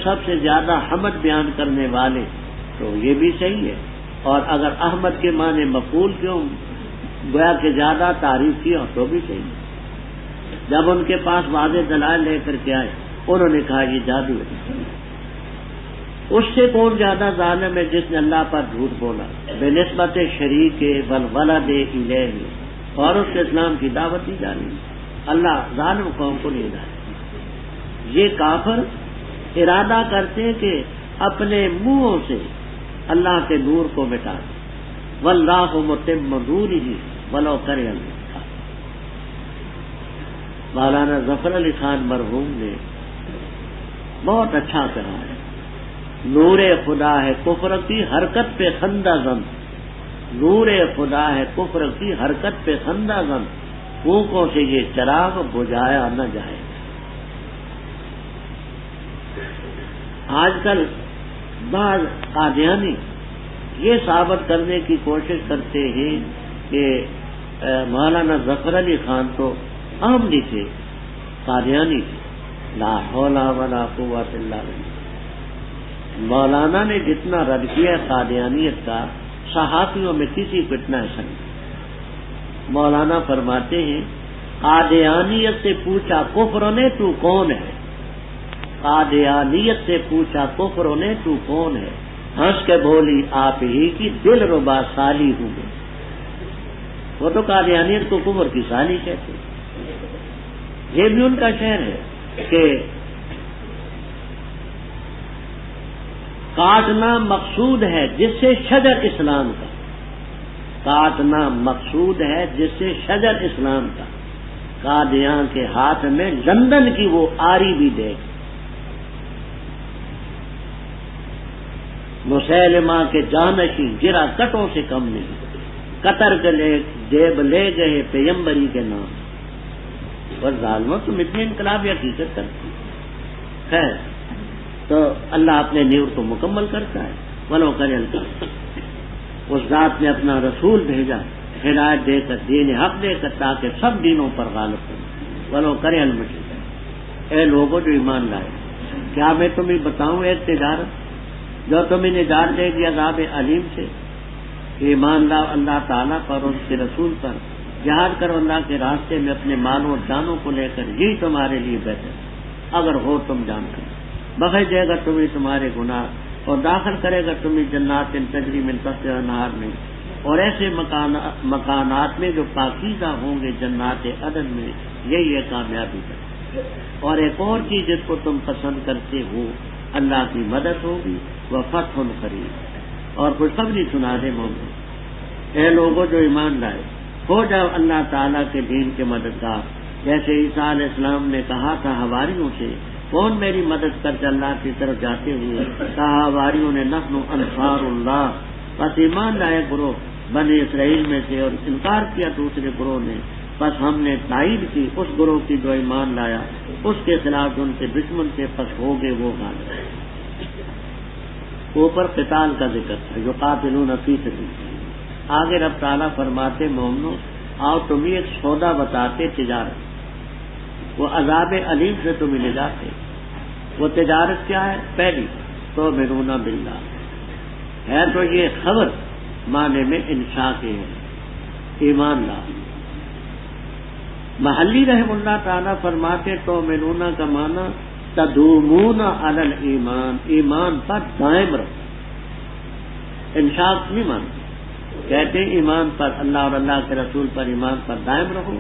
سب سے زیادہ حمد بیان کرنے والے تو یہ بھی صحیح ہے، اور اگر احمد کے معنی مفعول کیوں گویا کہ زیادہ تعریف کیا تو بھی صحیح ہے۔ جب ان کے پاس واضح دلائل لے کر کے آئے انہوں نے کہا یہ جادو ہے۔ اس سے کون زیادہ ظالم ہے جس نے اللہ پر جھوٹ بولا بے نسبت شریک والولد الیہ، اور اس کے اسلام کی دعوت دی جا رہی ہے۔ اللہ ظالم قوم کو نہیں ڈالے۔ یہ کافر ارادہ کرتے ہیں کہ اپنے منہوں سے اللہ کے نور کو مٹا دیں، واللہ متم نورہ ولو کرہ الکافرون۔ مولانا ظفر علی خان مرحوم نے بہت اچھا کہا ہے، نور خدا ہے کفر کی حرکت پہ خندہ زن، نور خدا ہے کفر کی حرکت پہ خندہ زن، پھونکوں سے یہ چراغ بجھایا نہ جائے۔ آج کل بعض قادیانی یہ ثابت کرنے کی کوشش کرتے ہیں کہ مولانا ظفر علی خان تو عاملی تھے، قادیانی تھے، لا حول ولا قوت الا باللہ۔ مولانا نے جتنا رد کیا قادیانیت کا صحافیوں میں کسی کو اتنا ایسا نہیں۔ مولانا فرماتے ہیں قادیانیت سے پوچھا کفر نے تو کون ہے، قادیانیت سے پوچھا کفر نے تو کون ہے، ہنس کے بولی آپ ہی کی دل ربا سالی ہوں گے۔ وہ تو قادیانیت کو کفر کی سالی کہتے ہیں۔ یہ بھی ان کا شعر ہے کہ کاٹنا مقصود ہے جس سے شجر اسلام کا، کاٹنا مقصود ہے جس سے شجر اسلام کا، قادیاں کے ہاتھ میں لندن کی وہ آری بھی دیکھ، مسیلمہ کے جانشی گرا کٹوں سے کم نہیں، قطر کے جیب لے گئے پیغمبری کے نام۔ اور ظالموں تم اتنی انقلابی حقیقت کرتی خیر، تو اللہ اپنے نیور کو مکمل کرتا ہے۔ ولو کرے الکافرون، اس ذات نے اپنا رسول بھیجا ہدایت دے کر، دین حق دے کر، تاکہ سب دینوں پر غالب کرے۔ ولو کرے المشرکون، اے لوگوں جو ایمان لائے، کیا میں تمہیں بتاؤں ایک تجارت جو تمہیں نجات دے گی عذاب علیم سے؟ ایمان لاؤ اللہ تعالیٰ پر اور اس کے رسول پر، جہاد کرو اللہ کے راستے میں اپنے مالوں اور جانوں کو لے کر، یہی تمہارے لیے بہتر اگر ہو تم جان کر۔ بخش دے گا تمہیں تمہارے گناہ اور داخل کرے گا تمہیں جنات تجری من تحتہا الانہار میں، اور ایسے مکانات میں جو پاکیزہ ہوں گے، جنات عدن میں۔ یہی ہے کامیابی کا۔ اور ایک اور چیز جس کو تم پسند کرتے ہو، اللہ کی مدد ہوگی، وفتح قریب، اور خوشخبری سنا دے مومن۔ اے لوگوں جو ایمان لائے، ہو جاؤ اللہ تعالیٰ کے دین کے مددگار، جیسے عیسیٰ علیہ السلام نے کہا تھا حواریوں سے، کون میری مدد کرتے اللہ کی طرف جاتے ہوئے؟ کہا حواریوں نے نحن انصار اللہ، بس ایمان لائے گروہ بنی اسرائیل میں سے، اور انکار کیا دوسرے گروہ نے، بس ہم نے تائید کی اس گروہ کی جو ایمان لایا، اس کے خلاف ان کے دشمن سے پس ہو گئے وہ غالب۔ اوپر قتال کا ذکر ہے، یقاتلون فی سبیل اللہ۔ آگے رب تعالیٰ فرماتے مومنو آؤ تمہیں ایک سودا بتاتے تجارت، وہ عذاب علیم سے تمہیں لے جاتے۔ وہ تجارت کیا ہے؟ پہلی تو تؤمنون باللہ ہے، تو یہ خبر معنی میں انشاء کے ہے، ایمان لا۔ محلی رحم اللہ تعالیٰ فرماتے تؤمنون کا معنی تدومون علی الایمان، ایمان پر دائم رہو۔ انشاء نہیں مانتے، کہتے ایمان پر، اللہ اور اللہ کے رسول پر ایمان پر دائم رہو،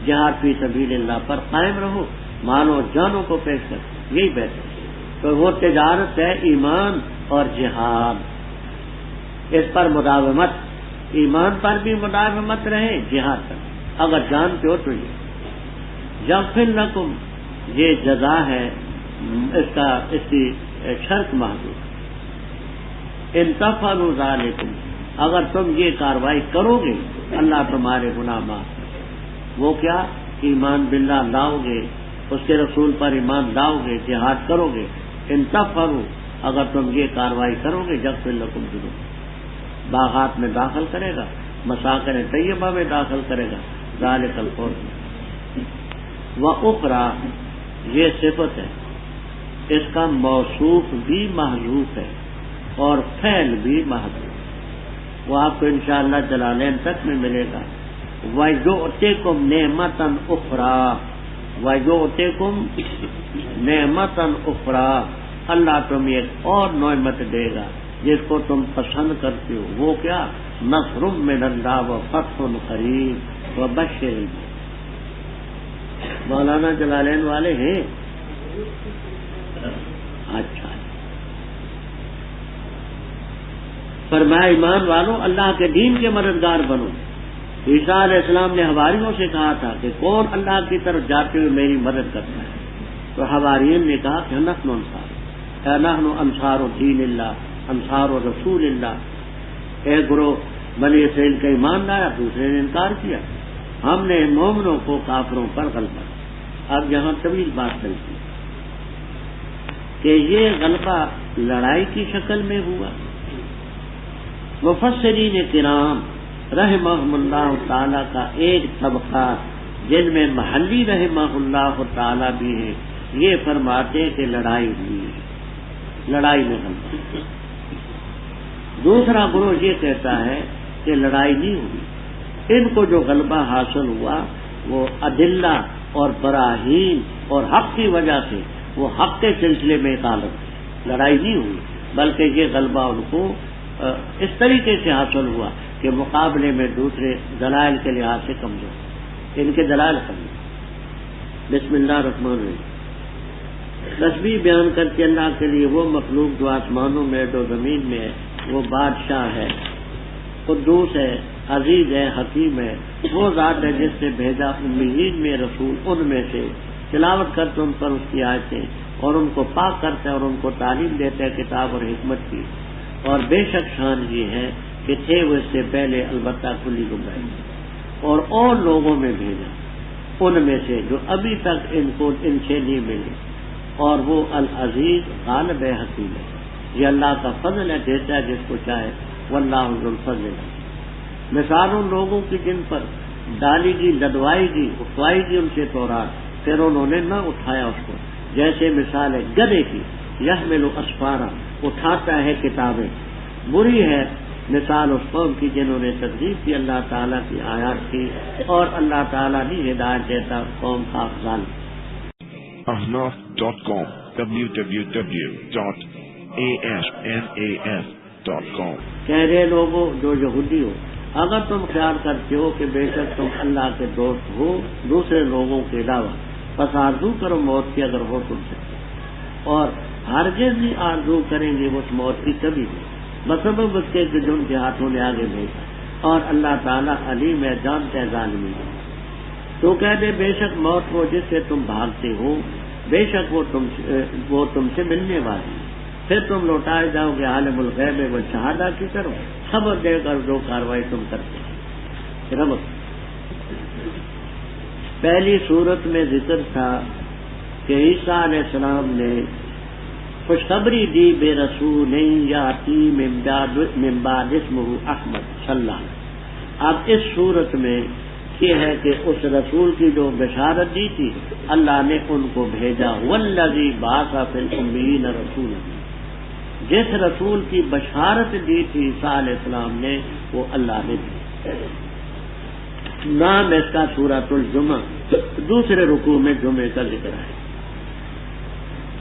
جہاد فی سبیل اللہ پر قائم رہو، مالوں اور جانوں کو پیش کر، یہی بہتر۔ تو وہ تجارت ہے ایمان اور جہاد، اس پر مداومت، ایمان پر بھی مداومت رہے، جہاد پر اگر جانتے ہو تو۔ یہ یغفر لکم، یہ جزا ہے، اس کی شرط محدود، ان تفعلوا ذالکم، اگر تم یہ کاروائی کرو گے اللہ تمہارے گناہ معاف کرے۔ وہ کیا؟ ایمان باللہ لاؤ گے، اس کے رسول پر ایمان لاؤ گے، جہاد کرو گے۔ ان تفعلوا، اگر تم یہ کاروائی کرو گے، یغفر لکم ذنوبکم، باغات میں داخل کرے گا، مساکن طیبہ میں داخل کرے گا، ذالک الفوز۔ وَأُخْرَى، یہ صفت ہے، اس کا موصوف بھی محذوف ہے اور فعل بھی محذوف، وہ آپ کو انشاءاللہ جلالین تک میں ملے گا۔ وَيُؤْتِكُمْ نِعْمَةً أُخْرَىٰ، وَيُؤْتِكُمْ نِعْمَةً أُخْرَىٰ، اللہ تمہیں ایک اور نعمت دے گا جس کو تم پسند کرتے ہو، وہ کیا؟ نصر من اللہ وفتح قریب وبشر۔ مولانا جلالین والے ہیں؟ اچھا، فرمایا ایمان والوں اللہ کے دین کے مددگار بنو۔ عیسیٰ علیہ السلام نے حواریوں سے کہا تھا کہ کون اللہ کی طرف جاتے ہوئے میری مدد کرتا ہے، تو حواریین نے کہا کہ نحن انصار دین اللہ انصار رسول اللہ۔ ایک گروہ بنی اسرائیل کا ایمان لایا، دوسرے نے انکار کیا، ہم نے مومنوں کو کافروں پر غلبہ۔ اب یہاں طویل بات چلتی کہ یہ غلبہ لڑائی کی شکل میں ہوا۔ مفسرین کرام رحمہم اللہ تعالی کا ایک طبقہ جن میں محلی رحمہ اللہ تعالی بھی ہے، یہ فرماتے ہیں کہ لڑائی ہوئی ہے، لڑائی میں غلبہ۔ دوسرا گروہ یہ کہتا ہے کہ لڑائی نہیں ہوئی، ان کو جو غلبہ حاصل ہوا وہ ادلہ اور براہین اور حق کی وجہ سے، وہ حق کے سلسلے میں غالب، لڑائی نہیں ہوئی، بلکہ یہ غلبہ ان کو اس طریقے سے حاصل ہوا کہ مقابلے میں دوسرے دلائل کے لحاظ سے کمزور، ان کے دلائل کمزور۔ بسم اللہ الرحمن الرحیم۔ تسبیح بیان کر کے اللہ کے لیے وہ مخلوق جو آسمانوں میں جو زمین میں ہے، وہ بادشاہ ہے، قدوس ہے، عزیز ہے، حکیم ہے، وہ ذات ہے جس سے بھیجا امیین میں رسول، ان میں سے تلاوت کرتے ان پر اس کی آیتیں اور ان کو پاک کرتا ہے اور ان کو تعلیم دیتا ہے کتاب اور حکمت کی، اور بے شک شان یہ ہے کہ تھے وہ اس سے پہلے البتہ کلی گمراہی، اور لوگوں میں بھیجا ان میں سے جو ابھی تک ان کو ان سے نہیں ملے، اور وہ العزیز غالب ہے، حکیم ہے۔ یہ اللہ کا فضل ہے، دیتا ہے جس کو چاہے، واللہ ذو الفضل۔ مثال ان لوگوں کی جن پر ڈالی گی، لدوائی گی، اٹھوائی گی ان سے تورات، پھر انہوں نے نہ اٹھایا اس کو، جیسے مثال ہے گدھے کی، یحمل اسفارا، اٹھاتا ہے کتابیں۔ بری ہے مثال اس قوم کی جنہوں نے تکذیب کی اللہ تعالیٰ کی آیات کی، اور اللہ تعالیٰ نہیں ہدایت دیتا قوم کا افضال۔ ahnaf.com www.ahnaf.com کہہ رہے لوگوں جو یہودی ہو، اگر تم خیال کرتے ہو کہ بے شک تم اللہ کے دوست ہو دوسرے لوگوں کے علاوہ، پس آرزو کرو موت کی اگر ہو تم سے، اور ہرگز نہیں آرزو کریں گے اس موت کی کبھی بھی، بسبب اس کے کہ جو ان کے ہاتھوں نے آگے بھیجا، اور اللہ تعالیٰ علیم ہے، جانتا ہے ظالمین۔ تو کہہ دے بے شک موت وہ جس سے تم بھاگتے ہو، بے شک وہ تم سے ملنے والی ہے، پھر تم لوٹائے جاؤ گے عالم الغیب و شہادہ کی طرف، خبر دے کر جو کاروائی تم کرتے ہیں۔ رب پہلی صورت میں ذکر تھا کہ عیسیٰ علیہ السلام نے خوشخبری دی بے رسول یاتی من بعد اسمہ احمد صلی اللہ علیہ وسلم۔ اب اس صورت میں یہ ہے کہ اس رسول کی جو بشارت دی تھی اللہ نے ان کو بھیجا، والذی بعث فی الامیین رسولا، جس رسول کی بشارت دی تھی عیسیٰ علیہ السلام نے وہ اللہ نے دی۔ نام اس کا سورۃ الجمعہ، دوسرے رکوع میں جمعے کا ذکر ہے۔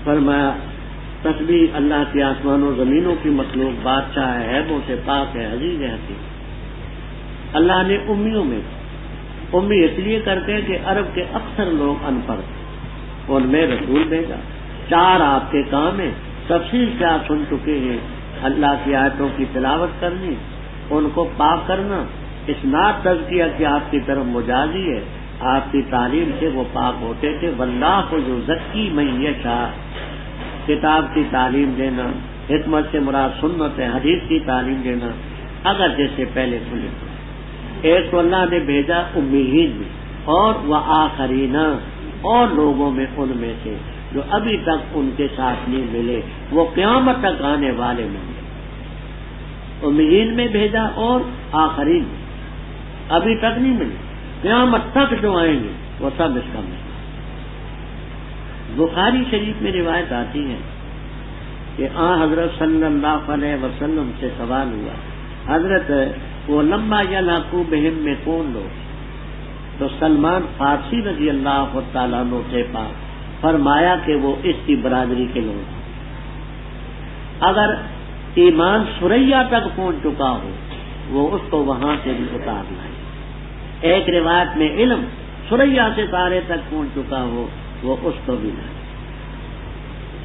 فرمایا تسبیح اللہ کی آسمانوں زمینوں کی مخلوق، بادشاہ ہے، عیبوں سے پاک ہے، عزیز ہے، حکیم۔ اللہ نے امیوں میں، امی اس لیے کرتے ہیں کہ عرب کے اکثر لوگ ان پڑھ، ان میں رسول بھیجا۔ چار آپ کے کام ہیں، تفصیل سے آپ سن چکے ہیں، اللہ کی آیتوں کی تلاوت کرنی، ان کو پاک کرنا، اسناد تزکیہ کی آپ کی طرف مجازی ہے، آپ کی تعلیم سے وہ پاک ہوتے تھے۔ واللہ یزکی من یشاء، کتاب کی تعلیم دینا، حکمت سے مراد سنت ہے، حدیث کی تعلیم دینا، اگر جیسے پہلے کھلے۔ ایک تو اللہ نے بھیجا امیین میں، اور وآخرین، اور لوگوں میں ان میں سے جو ابھی تک ان کے ساتھ نہیں ملے، وہ قیامت تک آنے والے ملے۔ امیین میں بھیجا اور آخرین میں، ابھی تک نہیں ملے، قیامت تک جو آئیں گے وہ سب اس کا ملے۔ بخاری شریف میں روایت آتی ہے کہ حضرت صلی اللہ علیہ وسلم سے سوال ہوا، حضرت وہ لمبا یلحقوا بہم میں کون لوگ؟ تو سلمان فارسی رضی اللہ تعالیٰ عنہ سے فرمایا کہ وہ اس کی برادری کے لوگ، اگر ایمان ثریا تک پہنچ چکا ہو وہ اس کو وہاں سے بھی اتار لائے۔ ایک روایت میں علم ثریا سے تارے تک پہنچ چکا ہو وہ اس کو بھی لائے۔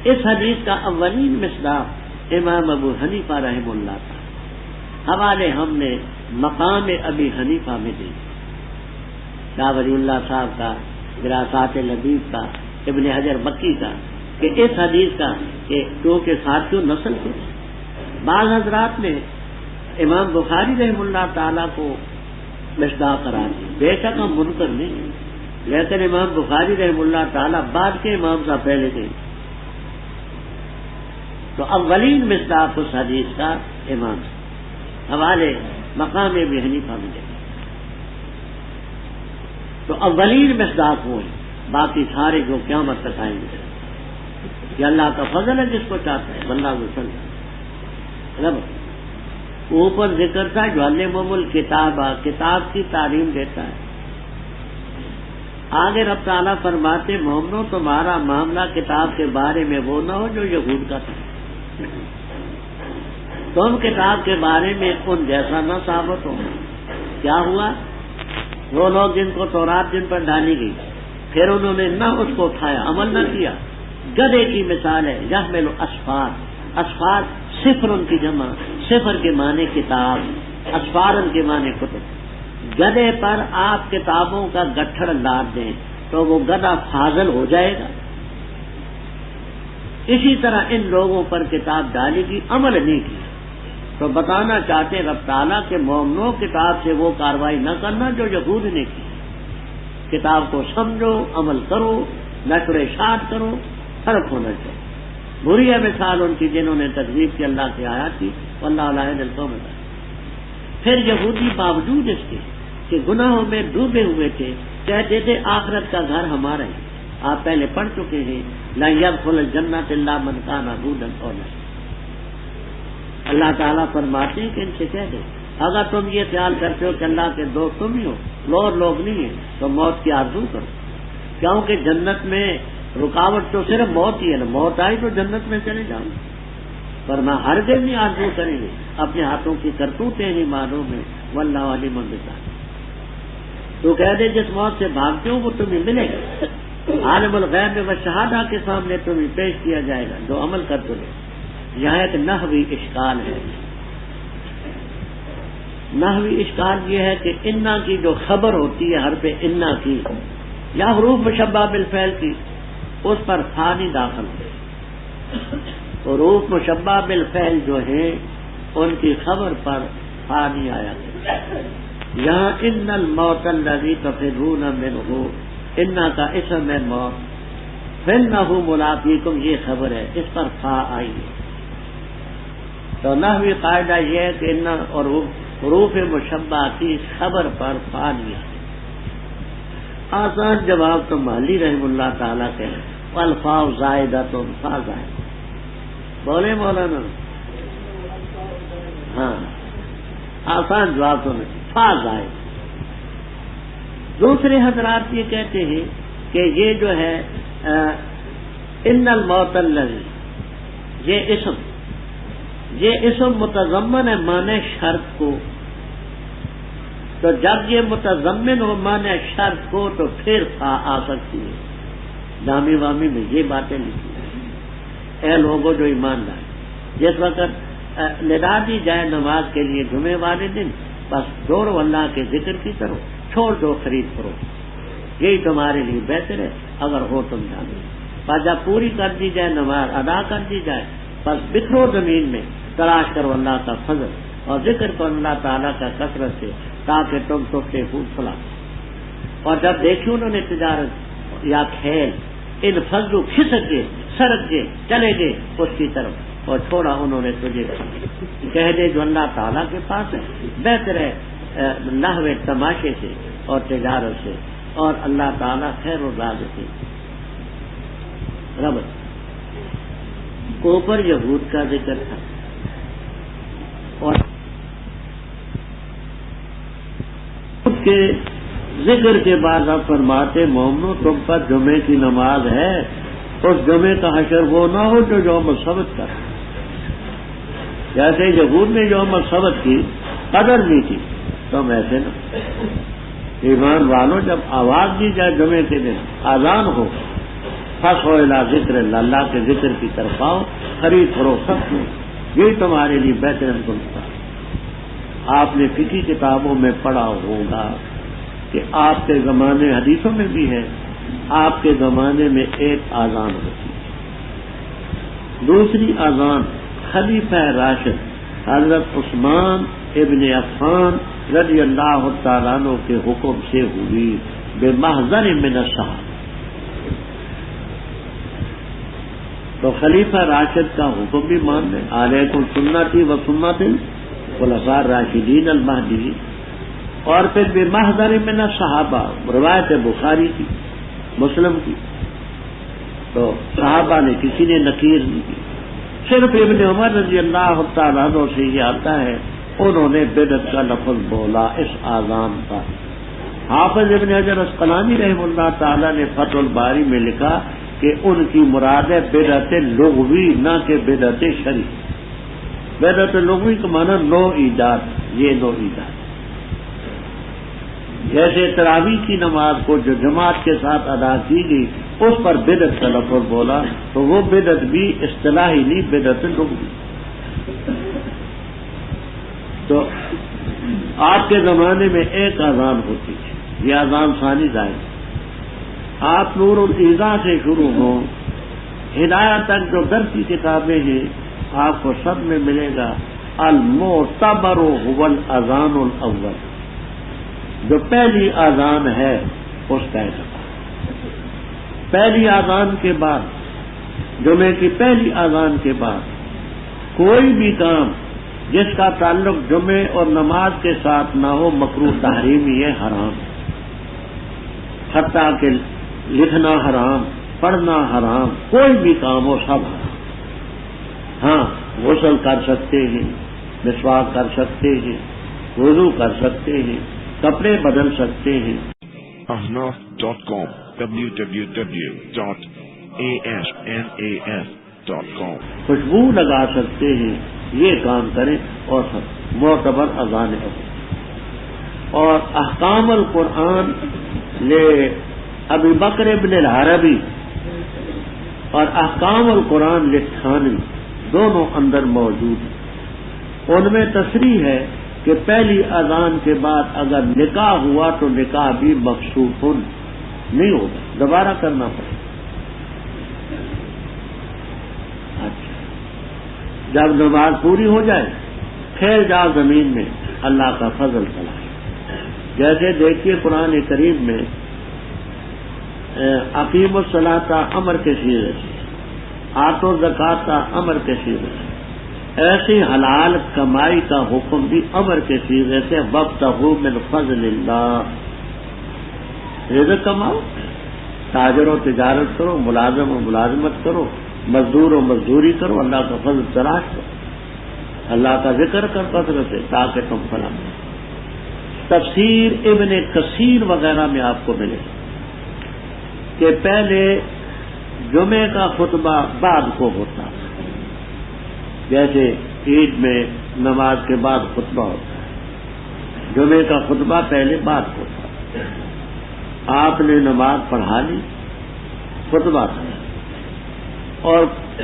اس حدیث کا اولین مصداق امام ابو حنیفہ رحم اللہ تھا، حوالے ہم نے مقام ابی حنیفہ میں دی، شاہ ولی اللہ صاحب کا، دراسات لبیب کا، ابن حجر مکی کا، کہ اس حدیث کا کہ کیونکہ ساتھیوں نسل کے بعض حضرات نے امام بخاری رحم اللہ تعالیٰ کو مصداق قرار دی، بے شک ہم منکر نہیں، لیکن امام بخاری رحم اللہ تعالیٰ بعد کے امام سے پہلے گئے، تو اولین مصداق اس حدیث کا امام حوالے مقام ابی حنیفہ میں دے، تو اولین مصداق وہ ہے، باقی سارے جو قیامت تک آئیں گے، یہ اللہ کا فضل ہے جس کو چاہتا ہے، بندہ وسلم اوپر ذکر تھا جو علمہم الکتاب، کتاب کی تعلیم دیتا ہے۔ آگے رب تعالیٰ فرماتے مومنو تمہارا معاملہ کتاب کے بارے میں وہ نہ ہو جو یہود کا تھا، تم کتاب کے بارے میں ان جیسا نہ ثابت ہو۔ کیا ہوا؟ وہ لوگ جن کو تورات جن پر ڈالی گئی پھر انہوں نے نہ اس کو اٹھایا، عمل نہ کیا، گدھے کی مثال ہے، یحمل اسفار، اسفار صفرن کی جمع، صفر کے معنی کتاب، اسفارن کے معنی کتب، گدھے پر آپ کتابوں کا گٹھڑ لاد دیں تو وہ گدھا فاضل ہو جائے گا، اسی طرح ان لوگوں پر کتاب ڈالی گی، عمل نہیں کیا، تو بتانا چاہتے رب تعالیٰ کے مومنوں کتاب سے وہ کاروائی نہ کرنا جو یہود نے کی، کتاب کو سمجھو، عمل کرو، نشر اشاعت کرو، فرق ہونا چاہیے۔ بری ہے مثال ان کی جنہوں نے تکذیب کی اللہ کی آیات کی، واللہ لا یہدی القوم الظالمین۔ پھر یہودی باوجود اس کے کہ گناہوں میں ڈوبے ہوئے تھے کہتے تھے آخرت کا گھر ہمارا ہے، آپ پہلے پڑھ چکے ہیں لا يدخل الجنۃ الا من کان هودا او نصارا۔ اللہ تعالیٰ فرماتے ہیں کہ ان سے کہہ دیں اگر تم یہ خیال کرتے ہو کہ اللہ کے دوست تم ہی ہو، اور لوگ نہیں ہیں، تو موت کی آرزو کرو، کیونکہ جنت میں رکاوٹ تو صرف موت ہی ہے نا، موت آئی تو جنت میں چلے جاؤ، ورنہ ہرگز نہیں آرزو کریں گے، اپنے ہاتھوں کی کرتوتیں نہیں معلوم ہے، واللہ علیم بذات۔ تو کہہ دے جس موت سے بھاگتے ہو وہ تمہیں ملے گا، عالم الغیب و شہادہ کے سامنے تمہیں پیش کیا جائے گا جو عمل کرتے ہو۔ یہاں ایک نحوی اشکال ہے، نحوی اشکال یہ ہے کہ انا کی جو خبر ہوتی ہے حرف انا کی یا حروف مشبہ بالفعل کی، اس پر فا نہیں داخل ہوتے، حروف مشبہ بالفعل جو ہیں ان کی خبر پر فا نہیں آیا کرتا۔ یہاں ان الموت الذی تفرون منہ، انا کا اسم ہے موت، فإنہ ملاقیکم یہ خبر ہے، اس پر فا آئی ہے۔ تو نحوی قاعدہ یہ ہے کہ انا اور حروف مشبہ کی خبر پر فا نہیں آئی۔ آسان جواب تو مالی رحم اللہ تعالیٰ کے ہیں، والفاء زائدۃ، فا زائد، بولے مولانا؟ ہاں آسان جواب تو نہیں، فا زائد۔ دوسرے حضرات یہ کہتے ہیں کہ یہ جو ہے ان الموت الذی، یہ اسم متضمن ہے معنی شرط کو، تو جب یہ متضمن ہو معنی شرط کو تو پھر فا آ سکتی ہے۔ دامی وامی میں یہ باتیں لکھی ہیں، اے لوگوں جو ایمان لائے، جس وقت ندا دی جائے نماز کے لیے جمعے والے دن، بس دوڑو اللہ کے ذکر کی طرف، چھوڑ دو خرید فروخت، یہی تمہارے لیے بہتر ہے اگر ہو تم جانے۔ پر جب پوری کر دی جائے نماز، ادا کر دی جائے، بس بکھرو زمین میں، تلاش کرو اللہ کا فضل اور ذکر کرو اللہ تعالیٰ کا کثرت سے، تاکہ تم سوچتے پھول پھلا۔ اور جب دیکھی انہوں نے تجارت یا کھیل، ان فضلو کھسک کے، سرک کے چلے گئے اس کی طرف، اور چھوڑا انہوں نے تجھے، کہہ دے جو اللہ تعالیٰ کے پاس ہے بہتر ہے لہو تماشے سے اور تجارت سے، اور اللہ تعالیٰ خیر و رازق ہے۔ ربط اوپر یہود کا ذکر تھا اور کے ذکر کے بعد آپ فرماتے مومنو تم پر جمعے کی نماز ہے، اس جمعے کا حشر وہ نہ ہو جو یوم السبت کا، جیسے یہود نے یوم السبت کی قدر نہیں کی، تم ایسے نہ ایمان والوں جب آواز دی جائے جمعے کے دن اذان ہو فصحوا الی ذکر اللہ کے ذکر کی طرف آؤ، خرید فروخت میں یہی تمہارے لیے بہترین سنتا۔ آپ نے فقہی کتابوں میں پڑھا ہوگا کہ آپ کے زمانے حدیثوں میں بھی ہے، آپ کے زمانے میں ایک اذان ہوتی ہے، دوسری اذان خلیفہ راشد حضرت عثمان ابن عفان رضی اللہ تعالیٰ عنہ کے حکم سے ہوئی بمحضر من الصحابہ۔ تو خلیفہ راشد کا حکم بھی مان لیں، علیکم سنتی و سنت الخلفاء الراشدین المہدیین، اور پھر بمحضر من الصحابہ، روایت بخاری کی مسلم کی، تو صحابہ نے کسی نے نکیر نہیں کی، صرف ابن عمر رضی اللہ تعالیٰ عنہ سے یہ آتا ہے انہوں نے بدعت کا لفظ بولا اس اذان کا۔ حافظ ابن حجر عسقلانی رحمہ اللہ تعالیٰ نے فتح الباری میں لکھا کہ ان کی مراد ہے بدعت لغوی، نہ کہ بدعت شرعی۔ بدعت لغوی کا معنی نو ایجاد، یہ نو ایجاد، جیسے تراویح کی نماز کو جو جماعت کے ساتھ ادا کی گئی اس پر بدعت کا لفظ بولا تو وہ بدعت بھی اصطلاحی نہیں، بدعت لغوی۔ تو آپ کے زمانے میں ایک اذان ہوتی تھی، یہ اذان ثانی ظاہر۔ آپ نور الایضاح سے شروع ہوں ہدایت تک جو درس کی کتابیں ہیں آپ کو سب میں ملے گا المعتبر هو الاذان الاول، جو پہلی اذان ہے اس کا اعتبار۔ پہلی اذان کے بعد، جمعے کی پہلی اذان کے بعد کوئی بھی کام جس کا تعلق جمعے اور نماز کے ساتھ نہ ہو مکروہ تحریمی ہے، حرام، حتیٰ کہ لکھنا حرام، پڑھنا حرام، کوئی بھی کام ہو سب حرام۔ ہاں غسل کر سکتے ہیں، مسواک کر سکتے ہیں، وضو کر سکتے ہیں، کپڑے بدل سکتے ہیں۔ ahnaf.com www.asnaf.com خوشبو لگا سکتے ہیں، یہ کام کریں، اور سب معتبر اذان ہے۔ اور احکام القرآن لے ابی بکر ابن العربی اور احکام القرآن لتھانوی دونوں اندر موجود ہیں۔ ان میں تصریح ہے کہ پہلی اذان کے بعد اگر نکاح ہوا تو نکاح بھی مفسوخ نہیں ہوگا، دوبارہ کرنا پڑے۔ اچھا، جب نماز پوری ہو جائے پھر جاؤ زمین میں اللہ کا فضل تلاش۔ جیسے دیکھیے قرآن کریم میں اقیم الصلاۃ امر کے صیغے سے، آتو زکوٰۃ امر کے صیغے سے، ایسی حلال کمائی کا حکم بھی امر کے صیغے سے، وابتغوا من فضل اللہ، رزق کماؤ، تاجر و تجارت کرو، ملازم و ملازمت کرو، مزدور و مزدوری کرو، اللہ کا فضل تلاش کرو، اللہ کا ذکر کر کثرت سے تاکہ تم فلاح۔ تفسیر ابن کثیر وغیرہ میں آپ کو ملے کہ پہلے جمعے کا خطبہ بعد کو ہوتا، جیسے عید میں نماز کے بعد خطبہ ہوتا ہے، جمعے کا خطبہ پہلے بعد ہوتا ہے۔ آپ نے نماز پڑھا لی، خطبہ تھا، اور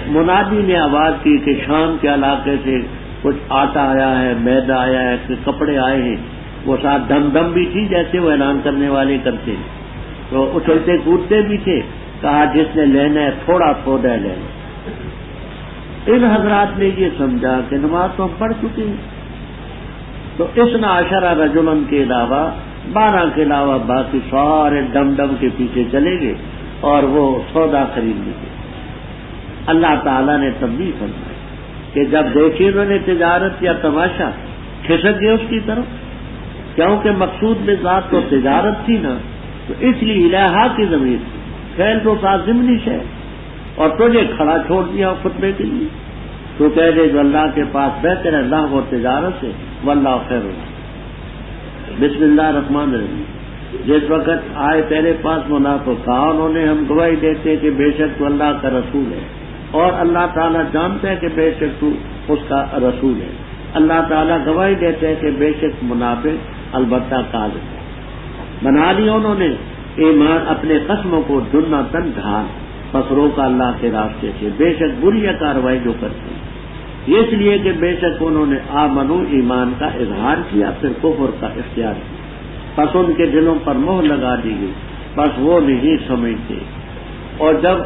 منادی نے آواز کی کہ شام کے علاقے سے کچھ آٹا آیا ہے، میدا آیا ہے، کہ کپڑے آئے ہیں، وہ ساتھ دم دم بھی تھی جیسے وہ اعلان کرنے والے کرتے، تو اچھلتے کودتے بھی تھے، کہا جس نے لینا ہے تھوڑا تھوڑا لینا۔ ان حضرات نے یہ سمجھا کہ نماز تو ہم پڑھ چکے ہیں، تو اسنا عشرہ رجلن کے علاوہ 12 کے علاوہ باقی سارے ڈم ڈم کے پیچھے چلے گئے اور وہ سودا خرید لیے۔ اللہ تعالیٰ نے تنبیہ فرمائی کہ جب دیکھی انہوں نے تجارت یا تماشا کھسک گئے اس کی طرف، کیونکہ مقصود میں ذات تو تجارت تھی نا، تو اس لیے الہا کی ضمیر تھی، فعل تو ساتھ ضمنی ہے، اور تجھے کھڑا چھوڑ دیا خطبے کے لیے، تو کہہ دے جو اللہ کے پاس بہتر ہے اللہ و تجارت سے، واللہ خیر اللہ۔ بسم اللہ الرحمن الرحیم۔ جس وقت آئے تیرے پاس منافق، کہا انہوں نے ہم گواہی دیتے کہ بے شک تو اللہ کا رسول ہے، اور اللہ تعالیٰ جانتا ہے کہ بے شک تو اس کا رسول ہے۔ اللہ تعالیٰ گواہی دیتے ہیں کہ بے شک منافق البتہ کاذب ہے۔ بنا لیا انہوں نے ایمان اپنے قسموں کو جنتاً ڈھال، پس روکا اللہ کے راستے سے، بے شک بری کاروائی جو کرتے ہیں، اس لیے کہ بے شک انہوں نے آمنو ایمان کا اظہار کیا پھر کفر کا اختیار کیا، پس ان کے دلوں پر مہر لگا دی گئی، پس وہ نہیں سمجھتے، اور جب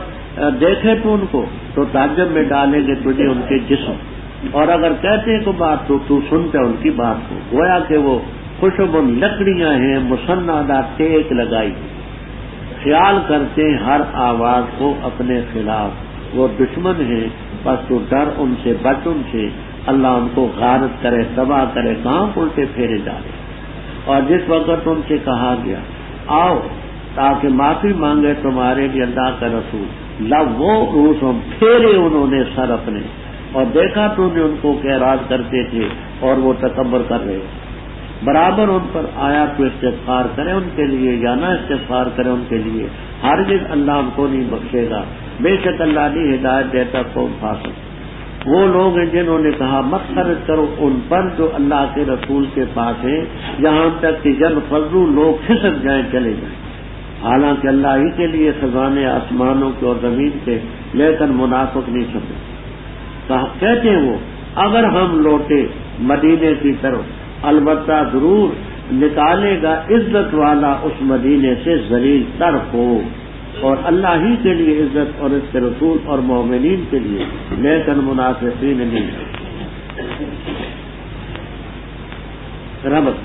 دیکھے تو ان کو تو تعجب میں ڈالیں گے تجھے ان کے جسم، اور اگر کہتے کو بات تو سنتے ان کی بات کو، گویا کہ وہ خوشبن لکڑیاں ہیں مسندہ ٹیک لگائی، خیال کرتے ہر آواز کو اپنے خلاف، وہ دشمن ہیں، بس تو ڈر ان سے، بچ ان سے، اللہ ان کو غارت کرے، تباہ کرے، کہاں الٹے پھیرے جا رہے۔ اور جس وقت ان سے کہا گیا آؤ تاکہ معافی مانگے تمہارے لیے اللہ کا رسول، لب وہ روسم پھیرے انہوں نے سر اپنے، اور دیکھا تو نے ان کو کہ اعراض کرتے تھے اور وہ تکبر کر رہے، برابر ان پر آیا تو استغفار کرے ان کے لیے یا نہ استغفار کرے ان کے لیے، ہرگز اللہ ان کو نہیں بخشے گا، بے شک اللہ نہیں ہدایت دیتا قوم فاسق۔ وہ لوگ ہیں جنہوں نے کہا مت خرچ کرو ان پر جو اللہ کے رسول کے پاس ہیں، یہاں تک کہ جب فضلو لوگ کھسک جائیں چلے جائیں، حالانکہ اللہ ہی کے لیے خزانے آسمانوں کے اور زمین کے، لیکن منافق نہیں سمجھتے۔ کہتے ہیں وہ اگر ہم لوٹے مدینے کی طرف، البتہ ضرور نکالے گا عزت والا اس مدینے سے ذلیل تر ہو، اور اللہ ہی کے لیے عزت اور اس کے رسول اور مومنین کے لیے، لیکن منافقین نہیں۔ ربط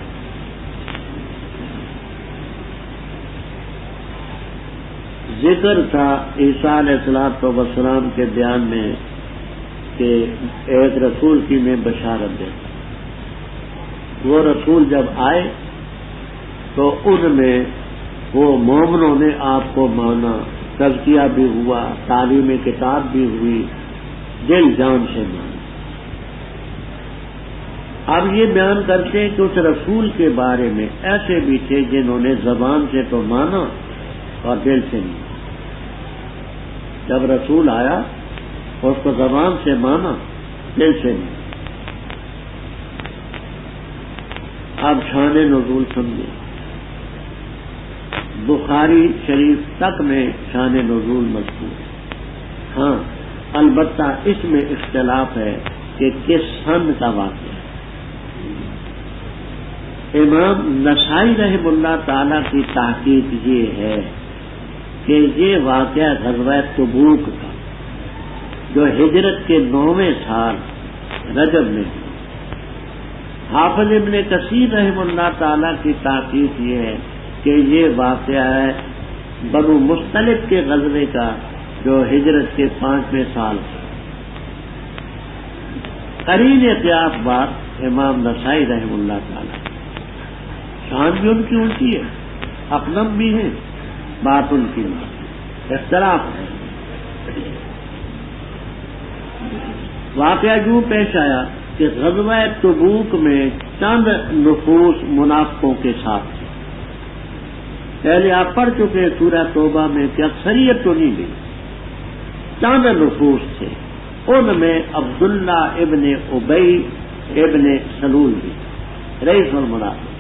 ذکر تھا عیسیٰ علیہ السلام کے بیان میں کہ ایک رسول کی میں بشارت دیتا، وہ رسول جب آئے تو ان میں وہ مومنوں نے آپ کو مانا، تزکیہ بھی ہوا، تعلیم کتاب بھی ہوئی، دل جان سے مانا۔ اب یہ بیان کرتے ہیں کہ اس رسول کے بارے میں ایسے بھی تھے جنہوں نے زبان سے تو مانا اور دل سے نہیں۔ جب رسول آیا اس کو زبان سے مانا، دل سے نہیں۔ اب شان نزول سمجھے، بخاری شریف تک میں شان نزول مذکور ہے، ہاں البتہ اس میں اختلاف ہے کہ کس سن کا واقعہ ہے۔ امام نسائی رحمہ اللہ تعالی کی تحقیق یہ ہے کہ یہ واقعہ غزوہ تبوک کا، جو ہجرت کے 9ویں سال رجب میں۔ حافظ ابن کثیر رحمہ اللہ تعالی کی تحقیق یہ ہے کہ یہ واقعہ ہے بنو مختلف کے غزوے کا، جو ہجرت کے 5ویں سال ہے۔ قرین قیاس بات امام نسائی رحمہ اللہ تعالی، شان بھی ان کی اونچی ہے، اقلم بھی ہے، بات ان کی اختلاف ہے۔ واقعہ یوں پیش آیا کہ غزوہ تبوک میں چند نفوس منافقوں کے ساتھ تھے۔ پہلے آپ پڑھ چکے ہیں سورہ توبہ میں کہ اکثریت تو نہیں گئی، چند نفوس تھے، ان میں عبداللہ ابن ابی ابن سلول بھی رئیس المنافق۔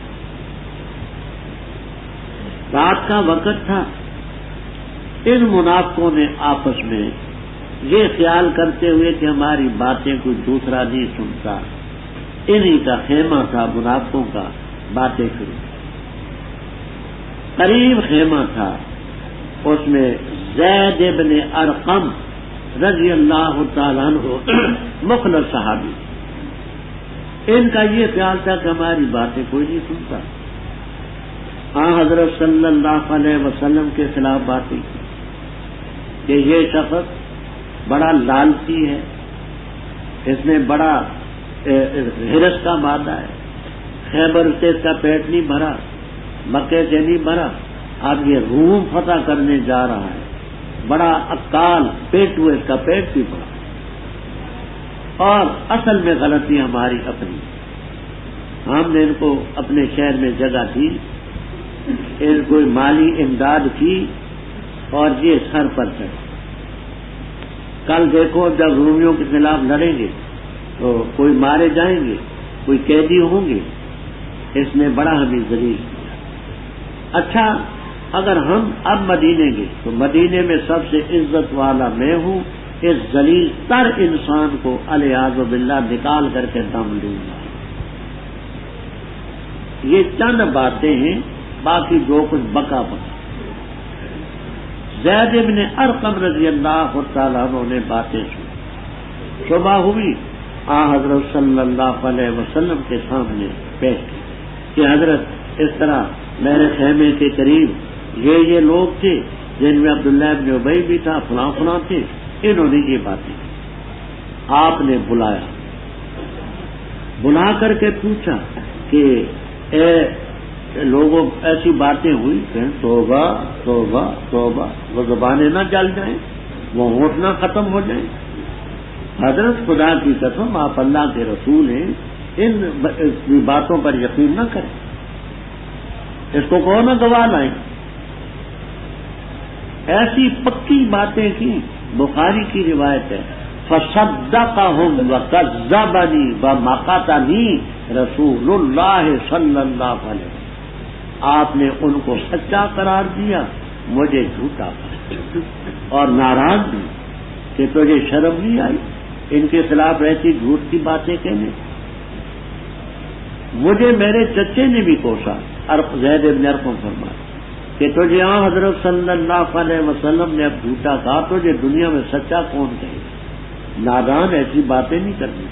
رات کا وقت تھا، ان منافقوں نے آپس میں یہ خیال کرتے ہوئے کہ ہماری باتیں کوئی دوسرا نہیں سنتا، انہی کا خیمہ تھا منافقوں کا، باتیں شروع، قریب خیمہ تھا، اس میں زید ابن ارقم رضی اللہ تعالیٰ عنہ مخلص صحابی، ان کا یہ خیال تھا کہ ہماری باتیں کوئی نہیں سنتا، حضرت صلی اللہ علیہ وسلم کے خلاف باتیں کی کہ یہ شخص بڑا لالچی ہے، اس میں بڑا ہرس کا مادہ ہے، خیبر سے اس کا پیٹ نہیں بھرا، مکے سے نہیں بھرا، اب یہ روم فتح کرنے جا رہا ہے، بڑا اکال پیٹ ہوئے، اس کا پیٹ بھی پڑا، اور اصل میں غلطی ہماری اپنی، ہم نے ان کو اپنے شہر میں جگہ دی، ان کو مالی امداد کی، اور یہ سر پر چڑھے۔ کل دیکھو جب رومیوں کے خلاف لڑیں گے تو کوئی مارے جائیں گے، کوئی قیدی ہوں گے، اس نے بڑا ہمیں ذلیل کیا۔ اچھا، اگر ہم اب مدینے گے تو مدینے میں سب سے عزت والا میں ہوں، اس ذلیل تر انسان کو علیاذ باللہ نکال کر کے دم لوں گا۔ یہ چند باتیں ہیں، باقی جو کچھ بکا بکا۔ زید بن ارقم رضی اللہ تعالیٰ عنہ نے باتیں سنی، صبح ہوئی، حضرت صلی اللہ علیہ وسلم کے سامنے پیش کی کہ حضرت اس طرح میرے خیمے کے قریب یہ لوگ تھے، جن میں عبداللہ بن ابی بھی تھا، فلاں فلاں تھے، انہوں نے یہ باتیں کی۔ آپ نے بلا کر کے پوچھا کہ اے لوگوں ایسی باتیں ہوئی کہ توبہ توبہ توبہ، وہ زبانیں نہ جل جائیں، وہ ہونٹ نہ ختم ہو جائیں۔ حضرت خدا کی قسم، آپ اللہ کے رسول ہیں، ان باتوں پر یقین نہ کریں، اس کو کہو نہ گواہ لائیں۔ ایسی پکی باتیں کی، بخاری کی روایت ہے، فصدقہم وکذبنی ومقتنی رسول اللہ صلی اللہ علیہ وسلم۔ آپ نے ان کو سچا قرار دیا، مجھے جھوٹا قرار، اور ناراض بھی کہ تجھے شرم نہیں آئی ان کے خلاف ایسی جھوٹ کی باتیں کہنے۔ مجھے میرے چچے نے بھی کوسا، زید بن ارقم فرمایا کہ تجھے حضرت صلی اللہ علیہ وسلم نے اب جھوٹا کہا، تجھے دنیا میں سچا کون کہے؟ نادان ایسی باتیں نہیں کرنی۔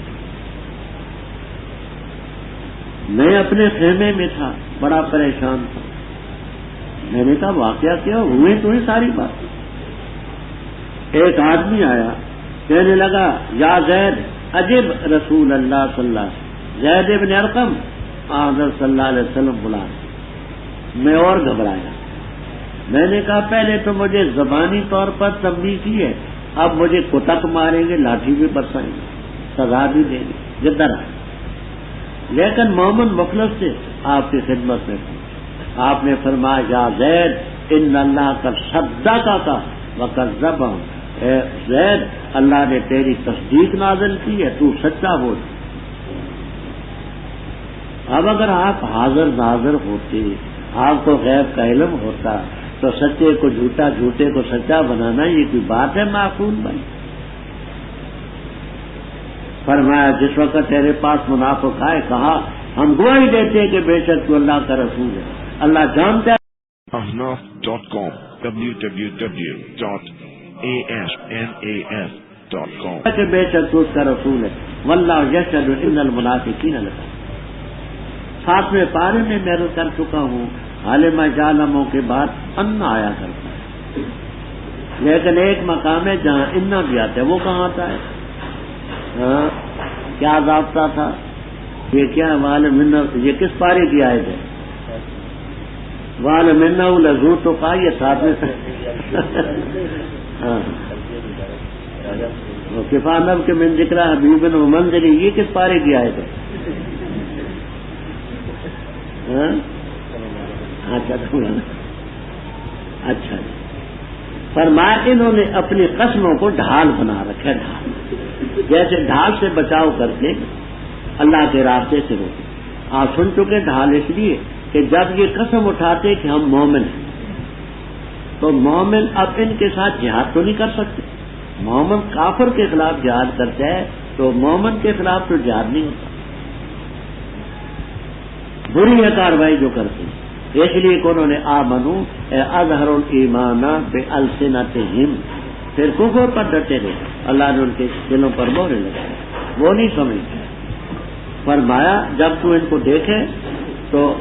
میں اپنے خیمے میں تھا، بڑا پریشان تھا، میں نے کہا واقعہ کیا ہوئے تو ہی ساری بات۔ ایک آدمی آیا، کہنے لگا یا زید عجب رسول اللہ صلی اللہ علیہ وسلم، زید بن ارقم حضرت صلی اللہ علیہ وسلم بلا۔ میں اور گھبرایا، میں نے کہا پہلے تو مجھے زبانی طور پر تنبیہ کی ہے، اب مجھے کتک ماریں گے، لاٹھی بھی برسائیں گے، سزا بھی دیں گے، جدھر آئے۔ لیکن مومن مخلص سے آپ کی خدمت میں پہنچے، آپ نے فرمایا یا زید ان اللہ کا صدقک وکذبہ، اے زید اللہ نے تیری تصدیق نازل کی ہے، تو سچا بول۔ اب اگر آپ حاضر ناظر ہوتے، آپ کو غیب کا علم ہوتا تو سچے کو جھوٹا، جھوٹے کو سچا بنانا یہ کوئی بات ہے معقول بھائی؟ فرمایا جس وقت تیرے پاس منافق آئے، کہا ہم گواہی دیتے ہیں کہ بے شک تو اللہ کا رسول ہے، اللہ جانتا ہے۔ ahnaf.com www.asnas.com کہ بے شک تو اس کا رسول ہے، واللہ یشہد ان المنافقین لکاذبون۔ ساتویں پارے میں میں کر چکا ہوں، عالم جالموں کے بعد ان آیا کرتا ہے، لیکن ایک مقام ہے جہاں انا بھی آتا ہے، وہ کہاں آتا ہے؟ کیا ضابطہ تھا یہ؟ کیا والمنہ، یہ کس پارے کی آیت ہے؟ والمنہ لذو تو کا، یہ ساتھ میں کفانب کے من ذکر حبیب منزلی، یہ کس پارے کی آیت ہے؟ اچھا جی، فرمایا انہوں نے اپنی قسموں کو ڈھال بنا رکھا، ڈھال جیسے ڈھال سے بچاؤ کر کے اللہ کے راستے سے روکے۔ آپ سن چکے ڈھال اس لیے کہ جب یہ قسم اٹھاتے کہ ہم مومن ہیں تو مومن اب ان کے ساتھ جہاد تو نہیں کر سکتے، مومن کافر کے خلاف جہاد کرتا ہے تو مومن کے خلاف تو جہاد نہیں ہوتا، بری ہے کاروائی جو کرتے ہیں۔ اس لیے کہ انہوں نے آمنو اظہر الایمان بالسنتہم، پھر کفر پر ڈٹے رہے، اللہ نے ان کے دلوں پر مہرے لگائے، وہ نہیں سمجھتے۔ فرمایا جب تو ان کو دیکھے تو